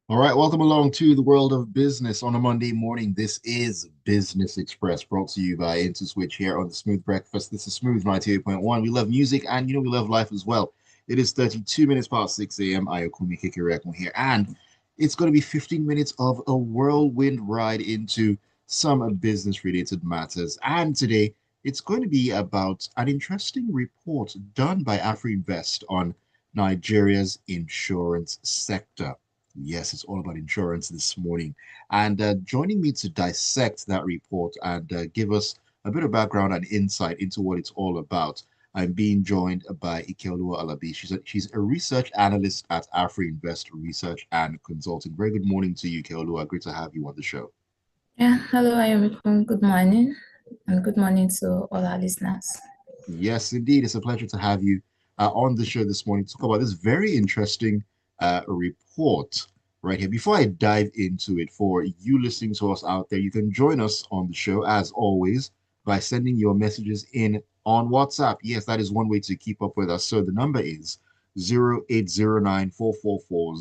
All right, welcome along to the world of business on a Monday morning. This is Business Express brought to you by IntoSwitch here on the Smooth Breakfast. This is Smooth 98.1. We love music and we love life as well. It is 32 minutes past 6 a.m. Ayokunmi here, and it's going to be 15 minutes of a whirlwind ride into some business related matters. And today it's going to be about an interesting report done by Afrinvest on Nigeria's insurance sector. Yes, it's all about insurance this morning. And joining me to dissect that report and give us a bit of background and insight into what it's all about, I'm being joined by Ikeoluwa Alabi. She's a research analyst at Afrinvest Research and Consulting. Very good morning to you, Ikeoluwa. Great to have you on the show. Yeah, hello, Ayokunmi. Good morning, and good morning to all our listeners. Yes, indeed. It's a pleasure to have you on the show this morning to talk about this very interesting report right here. Before I dive into it, for you listening to us out there, you can join us on the show as always by sending your messages in on WhatsApp. Yes, that is one way to keep up with us. So the number is 0809 444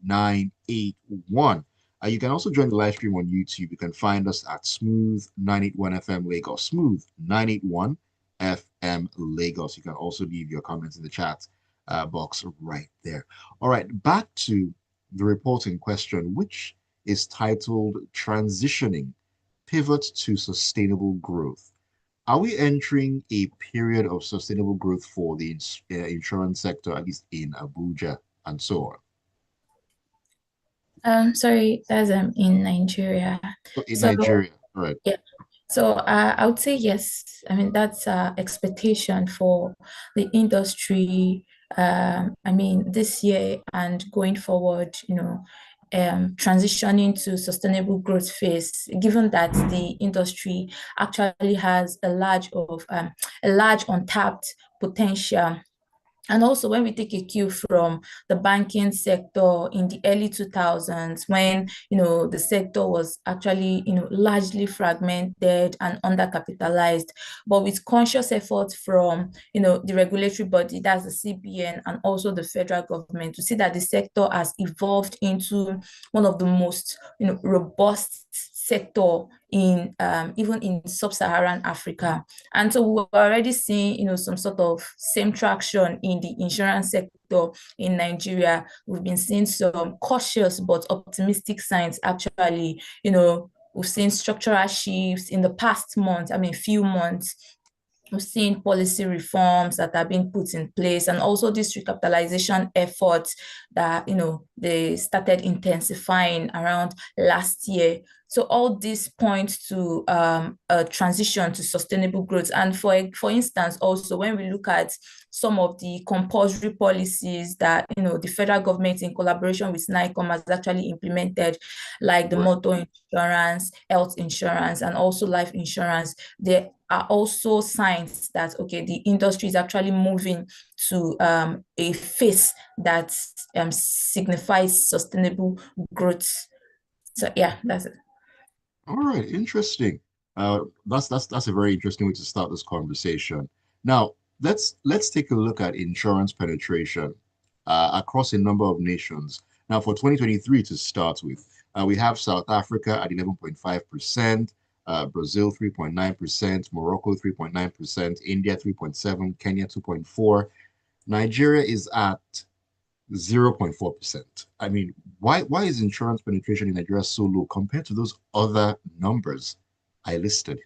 0981. You can also join the live stream on YouTube. You can find us at Smooth 981 FM Lagos, Smooth 981 FM Lagos. You can also leave your comments in the chat box right there. All right, back to the report in question, which is titled Transitioning Pivot to Sustainable Growth. Are we entering a period of sustainable growth for the insurance sector, at least in Abuja and so on? Sorry, that's in Nigeria. So in So Nigeria, all right. yeah, so I would say yes. I mean that's expectation for the industry. I mean this year and going forward, transitioning to sustainable growth phase, given that the industry actually has a large untapped potential. And also, when we take a cue from the banking sector in the early 2000s, when the sector was actually largely fragmented and undercapitalized, but with conscious effort from the regulatory body, that's the CBN, and also the federal government, to see that the sector has evolved into one of the most robust sector in even in sub-Saharan Africa. And so we're already seeing, some sort of same traction in the insurance sector in Nigeria. We've been seeing some cautious but optimistic signs actually. We've seen structural shifts in the past month, I mean, few months. We've seen policy reforms that are being put in place, and also this recapitalization efforts that they started intensifying around last year. So all this points to a transition to sustainable growth. And for instance, also when we look at some of the compulsory policies that the federal government in collaboration with NICOM has actually implemented, like the Right. motor insurance, health insurance, and also life insurance, there are also signs that okay, the industry is actually moving to a phase that signifies sustainable growth. So yeah, that's it. All right, interesting. That's a very interesting way to start this conversation. Now, let's take a look at insurance penetration across a number of nations. Now, for 2023 to start with, we have South Africa at 11.5%, Brazil 3.9%, Morocco 3.9%, India 3.7%, Kenya 2.4%. Nigeria is at 0.4%. I mean, why is insurance penetration in Nigeria so low compared to those other numbers I listed?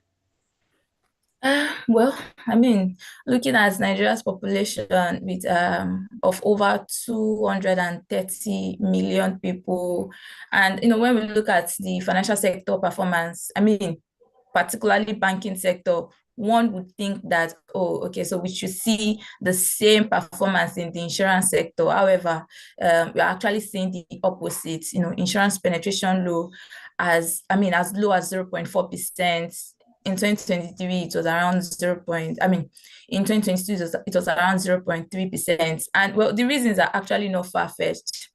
Well, I mean, looking at Nigeria's population with of over 230 million people, and when we look at the financial sector performance, I mean, particularly banking sector, one would think that, oh, okay, so we should see the same performance in the insurance sector. However, we're actually seeing the opposite. Insurance penetration low, as low as 0.4%. In 2023, it was around 0. I mean, in 2022, it was around 0.3%. And well, the reasons are actually not far-fetched.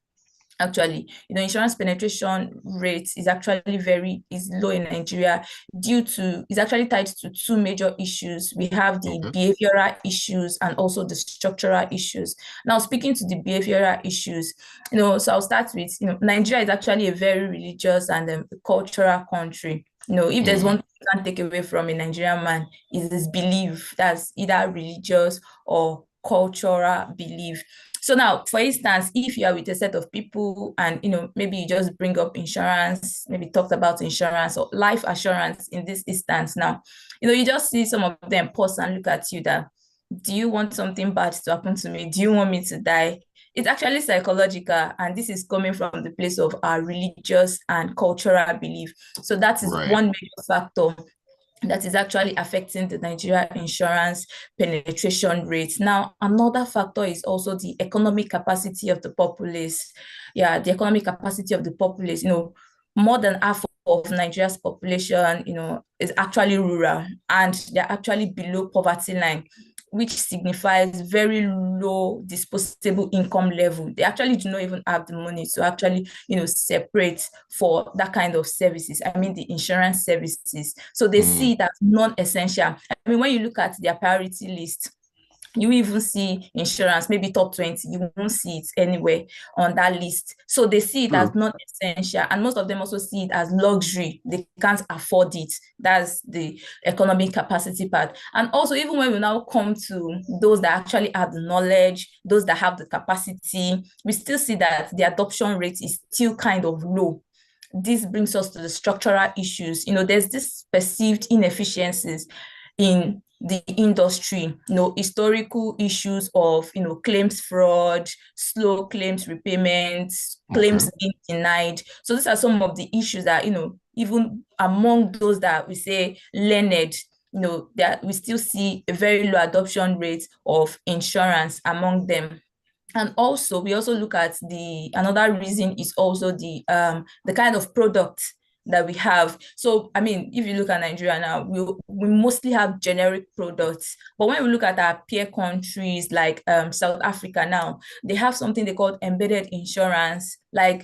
Actually, insurance penetration rate is actually is low in Nigeria due to, is actually tied to two major issues. We have the Okay. behavioral issues and also the structural issues. Now, speaking to the behavioral issues, so I'll start with, Nigeria is actually a very religious and cultural country. If there's one Mm, thing you can't take away from a Nigerian man, is this belief that's either religious or cultural belief. So now, for instance, if you are with a set of people and maybe you just bring up insurance, maybe talked about insurance or life assurance in this instance now, you just see some of them pause and look at you that, do you want something bad to happen to me? Do you want me to die? It's actually psychological, and this is coming from the place of our religious and cultural belief. So that is right. one major factor that is actually affecting the Nigeria insurance penetration rate. Now, another factor is also the economic capacity of the populace. Yeah, the economic capacity of the populace. More than half of Nigeria's population, is actually rural, and they're actually below poverty line, which signifies very low disposable income level. They actually do not even have the money to actually, separate for that kind of services. I mean, the insurance services. So they see Mm, it as non-essential. I mean, when you look at their priority list, you even see insurance, maybe top 20, you won't see it anywhere on that list. So they see it as true. not essential. And most of them also see it as luxury. They can't afford it. That's the economic capacity part. And also, even when we now come to those that actually have the knowledge, those that have the capacity, we still see that the adoption rate is still kind of low. This brings us to the structural issues. There's this perceived inefficiencies in the industry, historical issues of, claims fraud, slow claims repayments, Okay. claims being denied. So these are some of the issues that, even among those that we say learned, that we still see a very low adoption rate of insurance among them. And also, we also look at another reason is also the kind of product that we have. So, I mean, if you look at Nigeria now, we mostly have generic products. But when we look at our peer countries like South Africa now, they have something they call embedded insurance, like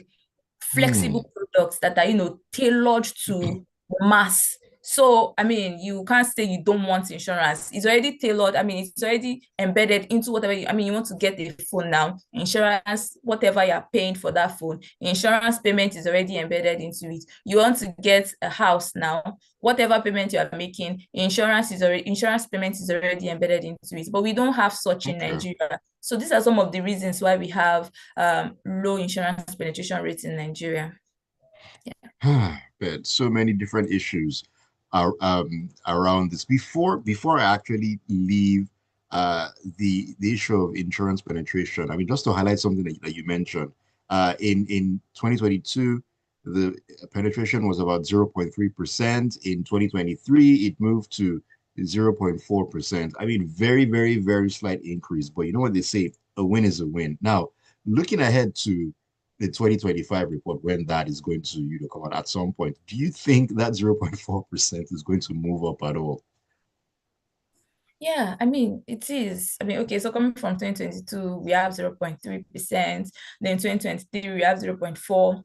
Hmm. flexible products that are, tailored to the mass. So, I mean, you can't say you don't want insurance. It's already tailored. I mean, it's already embedded into whatever I mean, you want to get a phone now, insurance, whatever you're paying for that phone, insurance payment is already embedded into it. You want to get a house now, whatever payment you are making, insurance payment is already embedded into it. But we don't have such in Okay. Nigeria. So these are some of the reasons why we have low insurance penetration rates in Nigeria. Yeah. But so many different issues are around this. Before I actually leave the issue of insurance penetration, I mean, just to highlight something that you mentioned, in 2022, the penetration was about 0.3%. In 2023, it moved to 0.4%. I mean, very, very, very slight increase. But you know what they say, a win is a win. Now, looking ahead to the 2025 report, when that is going to come out at some point, do you think that 0.4% is going to move up at all? Yeah, I mean, it is. I mean, okay, so coming from 2022, we have 0.3%. Then 2023, we have 0.4%.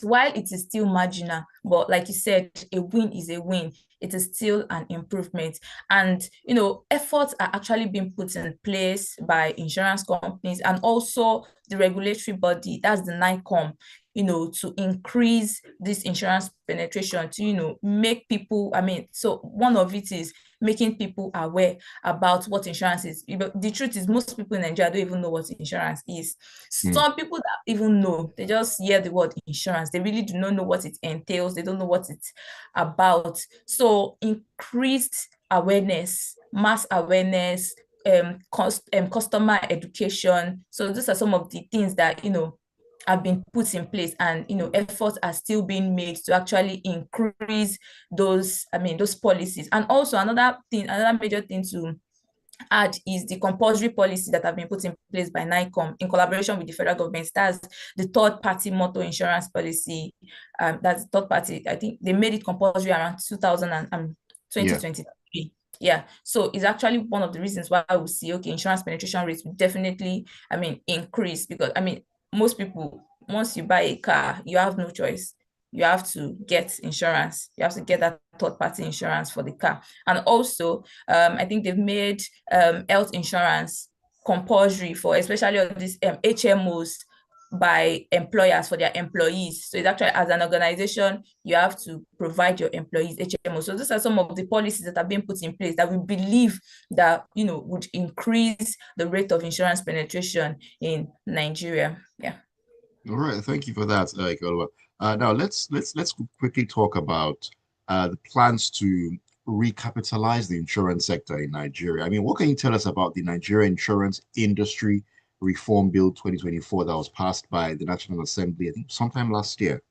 While it is still marginal, but like you said, a win is a win. It is still an improvement. And, efforts are actually being put in place by insurance companies and also the regulatory body, that's the NICOM, to increase this insurance penetration, to, make people, I mean, so one of it is making people aware about what insurance is. The truth is, most people in Nigeria don't even know what insurance is. Hmm. Some people that even know, they just hear the word insurance. They really do not know what it entails. They don't know what it's about. So increased awareness, mass awareness, customer education. So these are some of the things that, have been put in place, and efforts are still being made to actually increase those policies. And also another major thing to add is the compulsory policy that have been put in place by NICOM in collaboration with the federal government. That's the third party motor insurance policy. That's the third party. I think they made it compulsory around 2000 and Yeah. 2023. Yeah, so it's actually one of the reasons why I would see, okay, insurance penetration rates will definitely, I mean, increase, because I mean, most people, once you buy a car, you have no choice. You have to get insurance. You have to get that third-party insurance for the car. And also, I think they've made health insurance compulsory for especially all these HMOs by employers for their employees. So it's actually, as an organization, you have to provide your employees HMO. So these are some of the policies that are being put in place that we believe that would increase the rate of insurance penetration in Nigeria. Yeah. All right, thank you for that, Ikeoluwa. Now let's quickly talk about the plans to recapitalize the insurance sector in Nigeria. I mean, what can you tell us about the Nigeria Insurance Industry Reform Bill 2024 that was passed by the National Assembly, I think, sometime last year?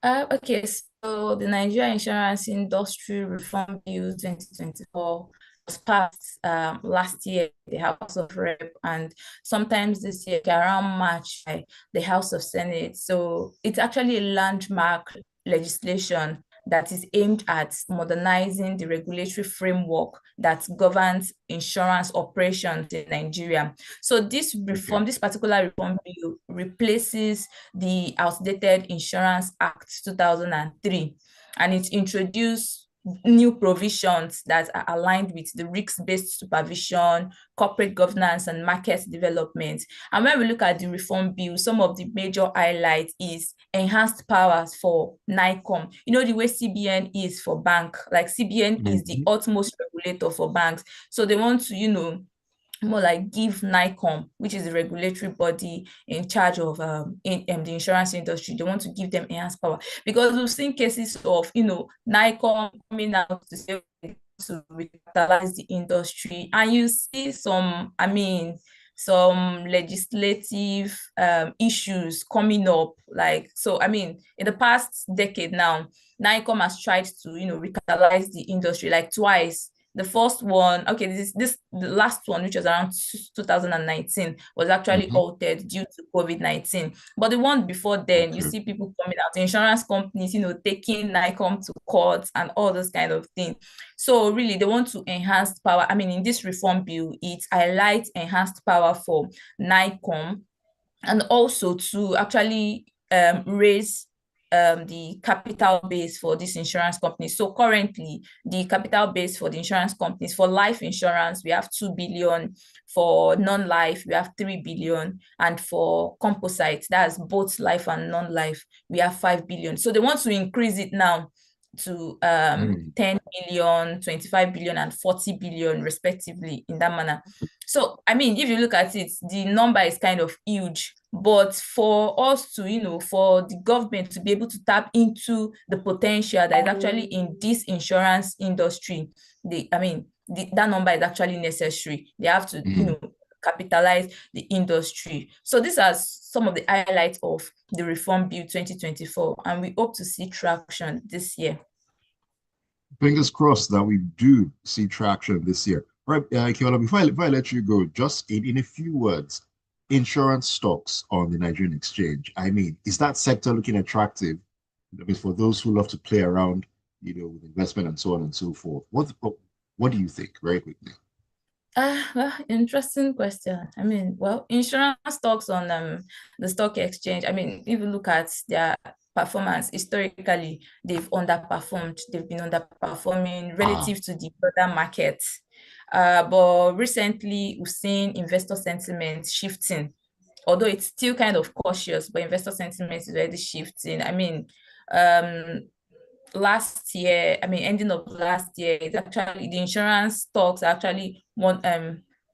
Okay, so the Nigeria Insurance Industry Reform Bill 2024 was passed last year, the House of Rep, and sometimes this year, around March, by the House of Senate. So it's actually a landmark legislation that is aimed at modernizing the regulatory framework that governs insurance operations in Nigeria. So this Okay. reform, this particular reform bill replaces the outdated Insurance Act 2003, and it introduced new provisions that are aligned with the risk-based supervision, corporate governance, and market development. And when we look at the reform bill, some of the major highlights is enhanced powers for NICOM. You know, the way CBN is for bank, like CBN is the Mhm. utmost regulator for banks. So they want to, more like give NICOM, which is the regulatory body in charge of the insurance industry, they want to give them enhanced power, because we've seen cases of NICOM coming out to say to revitalize the industry, and you see some legislative issues coming up. Like, so I mean, in the past decade now, NICOM has tried to revitalize the industry like twice. The first one, okay, the last one, which was around 2019, was actually Mhm. altered due to COVID-19. But the one before then, you Okay. see people coming out, insurance companies, taking NICOM to court and all those kind of things. So really, they want to enhance power. I mean, in this reform bill, it highlights enhanced power for NICOM, and also to actually raise the capital base for this insurance company. So currently, the capital base for the insurance companies, for life insurance, we have 2 billion. For non-life, we have 3 billion. And for composites, that's both life and non-life, we have 5 billion. So they want to increase it now to Mm. 10 billion, 25 billion, and 40 billion, respectively, in that manner. So, I mean, if you look at it, the number is kind of huge. But for us to, for the government to be able to tap into the potential that is actually in this insurance industry, that number is actually necessary. They have to, Mm. capitalize the industry. So these are some of the highlights of the Reform Bill 2024, and we hope to see traction this year. Fingers crossed that we do see traction this year. All right, Ikeoluwa, before I let you go, just in a few words, insurance stocks on the Nigerian exchange. I mean, is that sector looking attractive? I mean, for those who love to play around, with investment and so on and so forth. What do you think, very quickly? Well, interesting question. I mean, well, insurance stocks on the stock exchange. I mean, if you look at their performance historically, they've underperformed. They've been underperforming Ah, relative to the broader market. But recently, we've seen investor sentiment shifting, although it's still kind of cautious, but investor sentiment is already shifting. I mean, um, last year, I mean, ending of last year, it's actually the insurance stocks are actually one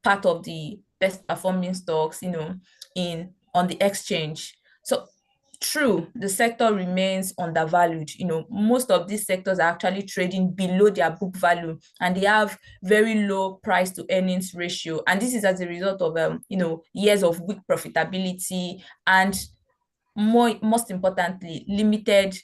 part of the best performing stocks, in on the exchange. So true, the sector remains undervalued. Most of these sectors are actually trading below their book value, and they have very low price to earnings ratio. And this is as a result of years of weak profitability, and most importantly, limited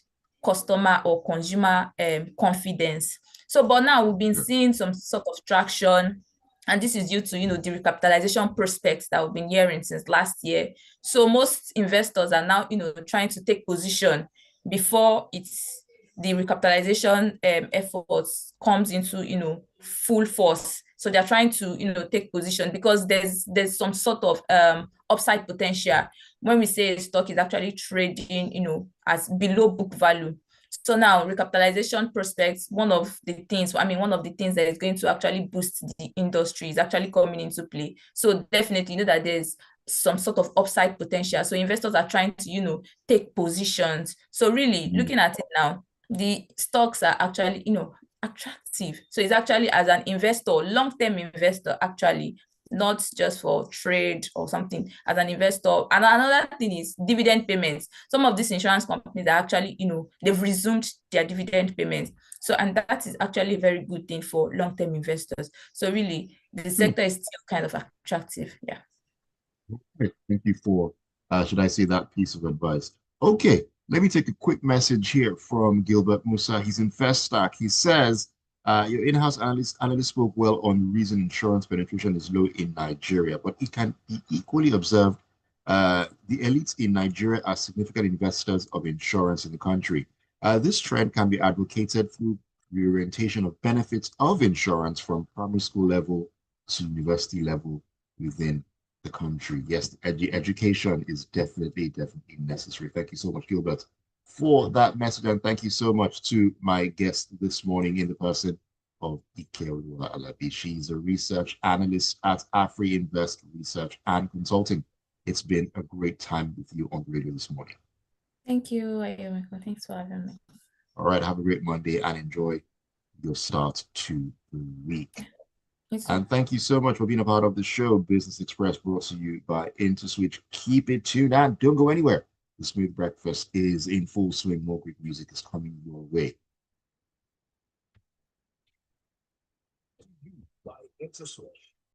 customer or consumer confidence. So, but now we've been yeah. seeing some sort of traction, and this is due to the recapitalization prospects that we've been hearing since last year. So most investors are now trying to take position before the recapitalization efforts comes into full force. So they're trying to, take position because there's some sort of upside potential when we say a stock is actually trading, as below book value. So now recapitalization prospects, one of the things that is going to actually boost the industry is actually coming into play. So definitely, that there's some sort of upside potential. So investors are trying to, take positions. So really looking at it now, the stocks are actually, attractive. So it's actually as an investor, long-term investor, actually, not just for trade or something, as an investor. And another thing is dividend payments. Some of these insurance companies are actually, they've resumed their dividend payments. So, and that is actually a very good thing for long-term investors. So really, the sector is still kind of attractive. Yeah. Great. Thank you for, should I say, that piece of advice. Okay, let me take a quick message here from Gilbert Musa. He's in Festac. He says, your in-house analyst spoke well on the reason insurance penetration is low in Nigeria, but it can be equally observed the elites in Nigeria are significant investors of insurance in the country. This trend can be advocated through reorientation of benefits of insurance from primary school level to university level within the country. Yes, education is definitely necessary. Thank you so much, Gilbert, for that message. And thank you so much to my guest this morning in the person of Ikeoluwa Alabi. She's a research analyst at Afrinvest Research and Consulting. It's been a great time with you on the radio this morning. Thank you, Ayokunmi. Thanks for having me. All right, have a great Monday and enjoy your start to the week. And thank you so much for being a part of the show. Business Express brought to you by IntoSwitch. Keep it tuned and don't go anywhere. The Smooth Breakfast is in full swing. More great music is coming your way. By IntoSwitch.